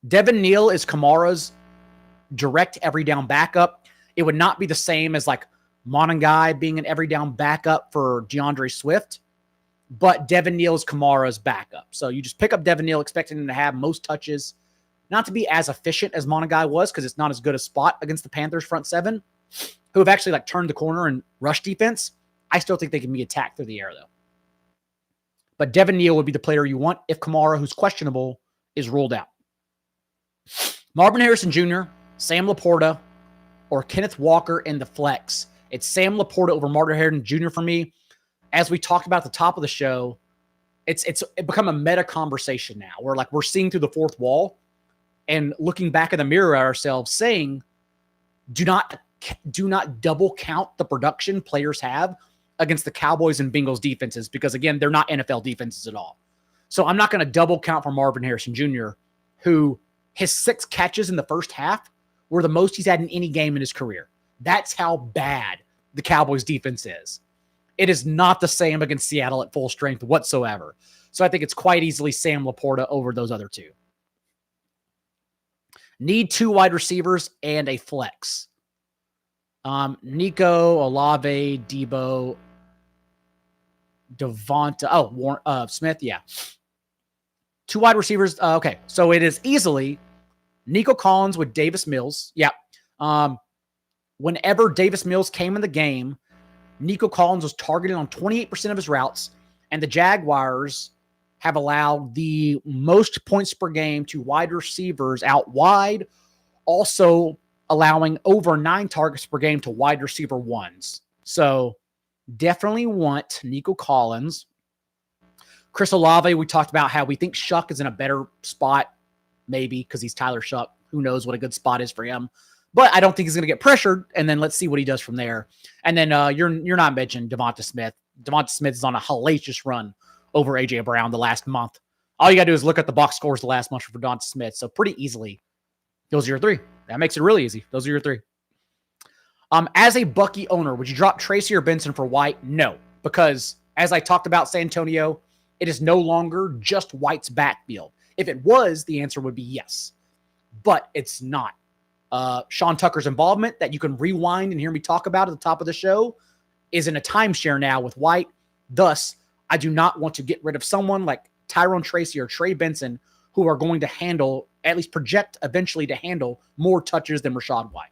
Devin Neal is Kamara's direct every down backup. It would not be the same as like Monangai being an every down backup for DeAndre Swift, but Devin Neal is Kamara's backup. So you just pick up Devin Neal, expecting him to have most touches, not to be as efficient as Monangai was because it's not as good a spot against the Panthers front 7, who have actually like turned the corner and rush defense. I still think they can be attacked through the air though. But Devin Neal would be the player you want if Kamara, who's questionable, is ruled out. Marvin Harrison Jr., Sam Laporta, or Kenneth Walker in the flex. It's Sam Laporta over Marvin Harrison Jr. for me. As we talked about at the top of the show, it's become a meta conversation now where like we're seeing through the fourth wall and looking back in the mirror at ourselves saying, do not double count the production players have against the Cowboys and Bengals defenses because, again, they're not NFL defenses at all. So I'm not going to double count for Marvin Harrison Jr., who his 6 catches in the first half were the most he's had in any game in his career. That's how bad the Cowboys defense is. It is not the same against Seattle at full strength whatsoever. So I think it's quite easily Sam Laporta over those other 2. Need 2 wide receivers and a flex. Nico, Olave, Debo, Devonta, Smith, yeah. 2 wide receivers. Okay, so it is easily Nico Collins with Davis Mills. Yeah. Whenever Davis Mills came in the game, Nico Collins was targeted on 28% of his routes, and the Jaguars have allowed the most points per game to wide receivers out wide, also allowing over 9 targets per game to wide receiver 1s. So definitely want Nico Collins. Chris Olave, we talked about how we think Shuck is in a better spot, maybe because he's Tyler Shuck. Who knows what a good spot is for him. But I don't think he's going to get pressured, and then let's see what he does from there. And then you're not mentioning Devonta Smith. Devonta Smith is on a hellacious run over A.J. Brown the last month. All you got to do is look at the box scores the last month for Devonta Smith. So pretty easily, those are your 3. That makes it really easy. Those are your 3. As a Bucky owner, would you drop Tracy or Benson for White? No, because as I talked about Santonio, it is no longer just White's backfield. If it was, the answer would be yes, but it's not. Sean Tucker's involvement that you can rewind and hear me talk about at the top of the show is in a timeshare now with White. Thus, I do not want to get rid of someone like Tyrone Tracy or Trey Benson who are going to handle, at least project eventually to handle, more touches than Rachaad White.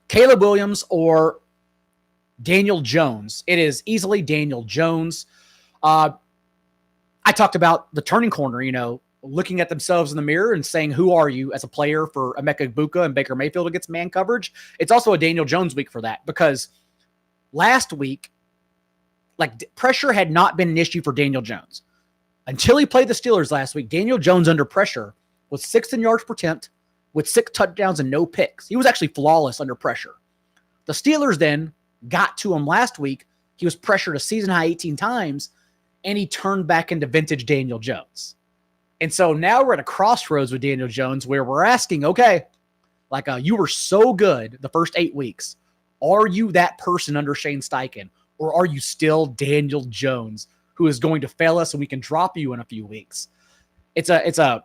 Caleb Williams or Daniel Jones? It is easily Daniel Jones. I talked about the turning corner, looking at themselves in the mirror and saying, who are you as a player for Emeka Egbuka and Baker Mayfield against man coverage? It's also a Daniel Jones week for that, because last week, pressure had not been an issue for Daniel Jones. Until he played the Steelers last week, Daniel Jones under pressure was 6th in yards per attempt with 6 touchdowns and no picks. He was actually flawless under pressure. The Steelers then got to him last week. He was pressured a season high 18 times, and he turned back into vintage Daniel Jones. And so now we're at a crossroads with Daniel Jones where we're asking, okay, you were so good the first 8 weeks. Are you that person under Shane Steichen, or are you still Daniel Jones who is going to fail us and we can drop you in a few weeks? It's a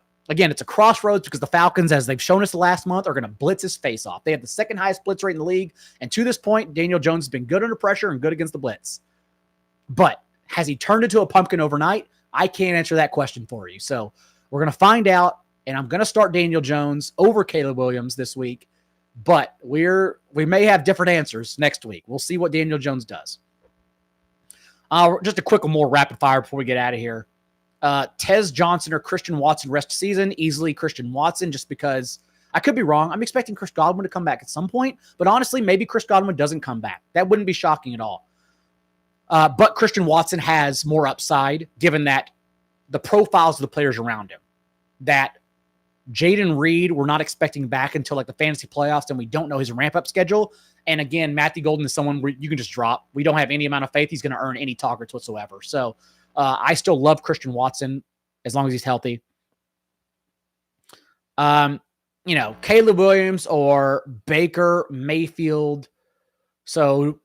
crossroads, because the Falcons, as they've shown us the last month, are going to blitz his face off. They have the second highest blitz rate in the league. And to this point, Daniel Jones has been good under pressure and good against the blitz. But has he turned into a pumpkin overnight? I can't answer that question for you. So we're going to find out, and I'm going to start Daniel Jones over Caleb Williams this week. But we may have different answers next week. We'll see what Daniel Jones does. Just a quick more rapid fire before we get out of here. Tez Johnson or Christian Watson rest of season? Easily Christian Watson, just because I could be wrong. I'm expecting Chris Godwin to come back at some point, but honestly, maybe Chris Godwin doesn't come back. That wouldn't be shocking at all. But Christian Watson has more upside, given that the profiles of the players around him, that Jaden Reed, we're not expecting back until the fantasy playoffs, and we don't know his ramp-up schedule. And again, Matthew Golden is someone where you can just drop. We don't have any amount of faith he's going to earn any targets whatsoever. So I still love Christian Watson as long as he's healthy. Caleb Williams or Baker Mayfield. So,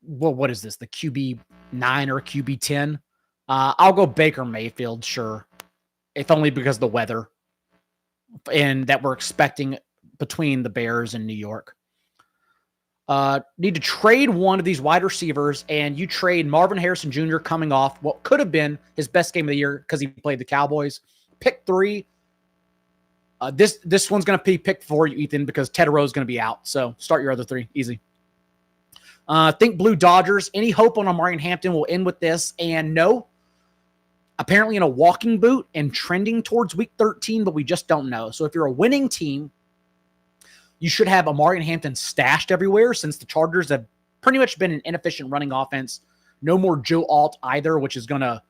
what is this? The QB 9 or QB 10? I'll go Baker Mayfield, sure. If only because of the weather and that we're expecting between the Bears and New York. Need to trade one of these wide receivers, and you trade Marvin Harrison Jr. coming off what could have been his best game of the year because he played the Cowboys. Pick 3. This one's going to be pick 4, you Ethan, because Ted Rowe is going to be out. So start your other 3. Easy. Think Blue Dodgers. Any hope on Omarion Hampton? Will end with this. And no, apparently in a walking boot and trending towards week 13, but we just don't know. So if you're a winning team, you should have Omarion Hampton stashed everywhere, since the Chargers have pretty much been an inefficient running offense. No more Joe Alt either, which is going to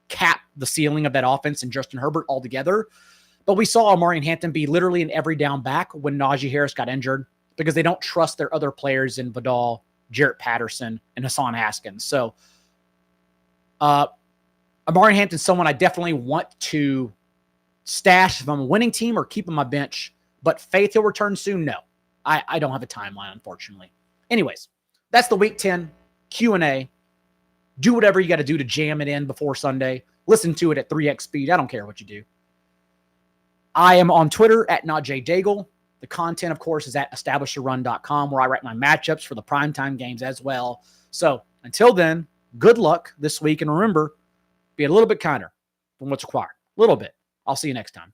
cap the ceiling of that offense and Justin Herbert altogether. But we saw Omarion Hampton be literally an every down back when Najee Harris got injured, because they don't trust their other players in Vidal, Jarrett Patterson, and Hassan Haskins. So Omarion Hampton's someone I definitely want to stash if I'm a winning team or keep on my bench. But faith he'll return soon? No. I don't have a timeline, unfortunately. Anyways, that's the Week 10 Q&A. Do whatever you got to do to jam it in before Sunday. Listen to it at 3x speed. I don't care what you do. I am on Twitter at NotJDaigle. The content, of course, is at establishthorun.com, where I write my matchups for the primetime games as well. So until then, good luck this week. And remember, be a little bit kinder than what's required. A little bit. I'll see you next time.